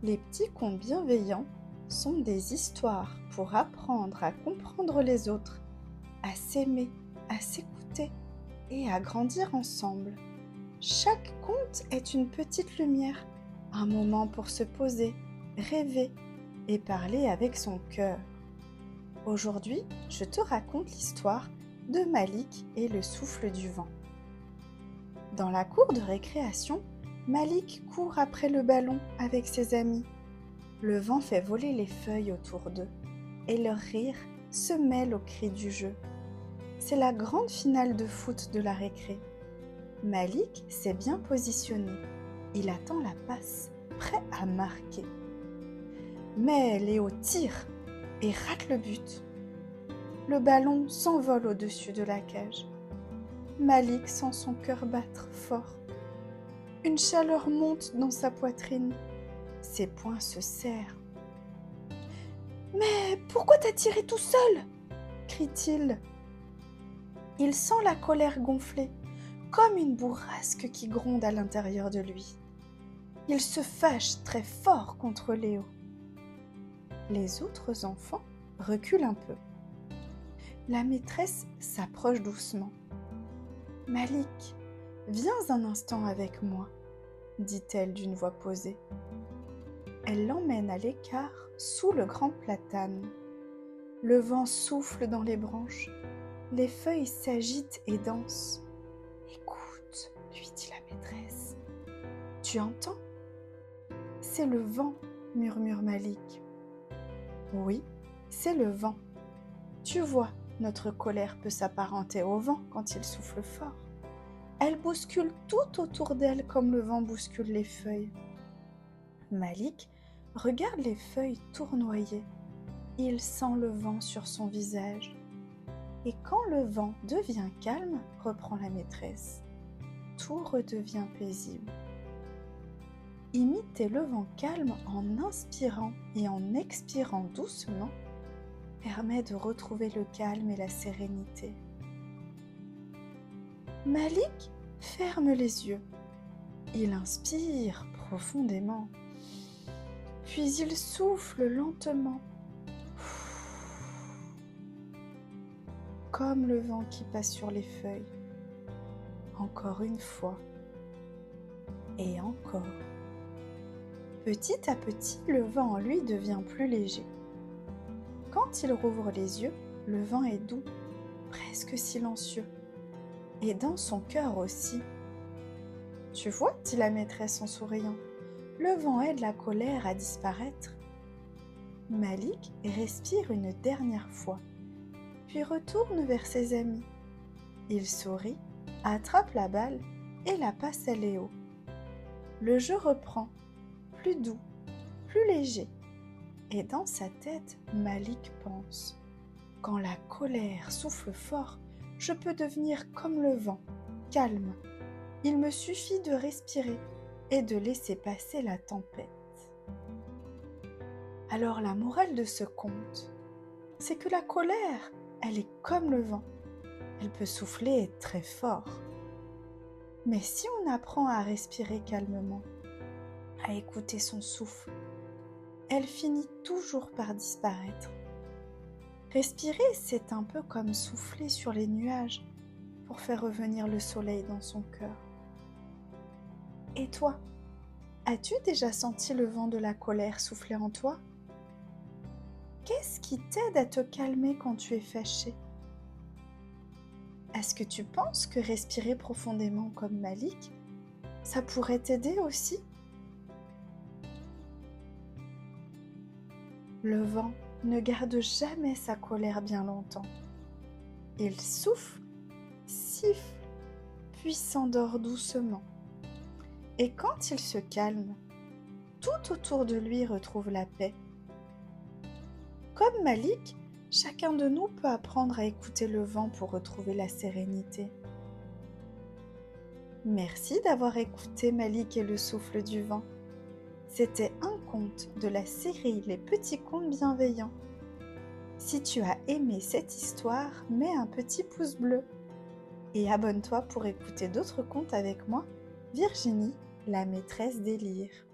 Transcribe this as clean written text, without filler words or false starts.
Les petits contes bienveillants sont des histoires pour apprendre à comprendre les autres, à s'aimer, à s'écouter et à grandir ensemble. Chaque conte est une petite lumière, un moment pour se poser, rêver et parler avec son cœur. Aujourd'hui, je te raconte l'histoire de Malik et le souffle du vent. Dans la cour de récréation, Malik court après le ballon avec ses amis. Le vent fait voler les feuilles autour d'eux et leur rire se mêle aux cris du jeu. C'est la grande finale de foot de la récré. Malik s'est bien positionné. Il attend la passe, prêt à marquer. Mais Léo tire et rate le but. Le ballon s'envole au-dessus de la cage. Malik sent son cœur battre fort. Une chaleur monte dans sa poitrine. Ses poings se serrent. « Mais pourquoi t'as tiré tout seul ?» crie-t-il. Il sent la colère gonfler, comme une bourrasque qui gronde à l'intérieur de lui. Il se fâche très fort contre Léo. Les autres enfants reculent un peu. La maîtresse s'approche doucement. « Malik, viens un instant avec moi, » dit-elle d'une voix posée. Elle l'emmène à l'écart sous le grand platane. Le vent souffle dans les branches, les feuilles s'agitent et dansent. « Écoute, » lui dit la maîtresse. « Tu entends ? C'est le vent, » murmure Malik. « Oui, c'est le vent. Tu vois, notre colère peut s'apparenter au vent quand il souffle fort. Elle bouscule tout autour d'elle comme le vent bouscule les feuilles. » Malik regarde les feuilles tournoyer. Il sent le vent sur son visage. Et quand le vent devient calme, reprend la maîtresse, tout redevient paisible. Imiter le vent calme en inspirant et en expirant doucement permet de retrouver le calme et la sérénité. Malik ferme les yeux. Il inspire profondément. Puis il souffle lentement. Comme le vent qui passe sur les feuilles. Encore une fois. Et encore. Petit à petit, le vent en lui devient plus léger. Quand il rouvre les yeux, le vent est doux, presque silencieux. Et dans son cœur aussi. « Tu vois, » dit la maîtresse en souriant, « le vent aide la colère à disparaître. » Malik respire une dernière fois, puis retourne vers ses amis. Il sourit, attrape la balle et la passe à Léo. Le jeu reprend, plus doux, plus léger. Et dans sa tête, Malik pense « Quand la colère souffle fort, je peux devenir comme le vent, calme. Il me suffit de respirer et de laisser passer la tempête. » Alors la morale de ce conte, c'est que la colère, elle est comme le vent. Elle peut souffler très fort. Mais si on apprend à respirer calmement, à écouter son souffle, elle finit toujours par disparaître. Respirer, c'est un peu comme souffler sur les nuages pour faire revenir le soleil dans son cœur. Et toi, as-tu déjà senti le vent de la colère souffler en toi ? Qu'est-ce qui t'aide à te calmer quand tu es fâché ? Est-ce que tu penses que respirer profondément comme Malik, ça pourrait t'aider aussi ? Le vent ne garde jamais sa colère bien longtemps. Il souffle, siffle, puis s'endort doucement. Et quand il se calme, tout autour de lui retrouve la paix. Comme Malik, chacun de nous peut apprendre à écouter le vent pour retrouver la sérénité. Merci d'avoir écouté Malik et le souffle du vent. C'était un conte de la série Les Petits Contes Bienveillants. Si tu as aimé cette histoire, mets un petit pouce bleu. Et abonne-toi pour écouter d'autres contes avec moi, Virginie, la maîtresse des lyres.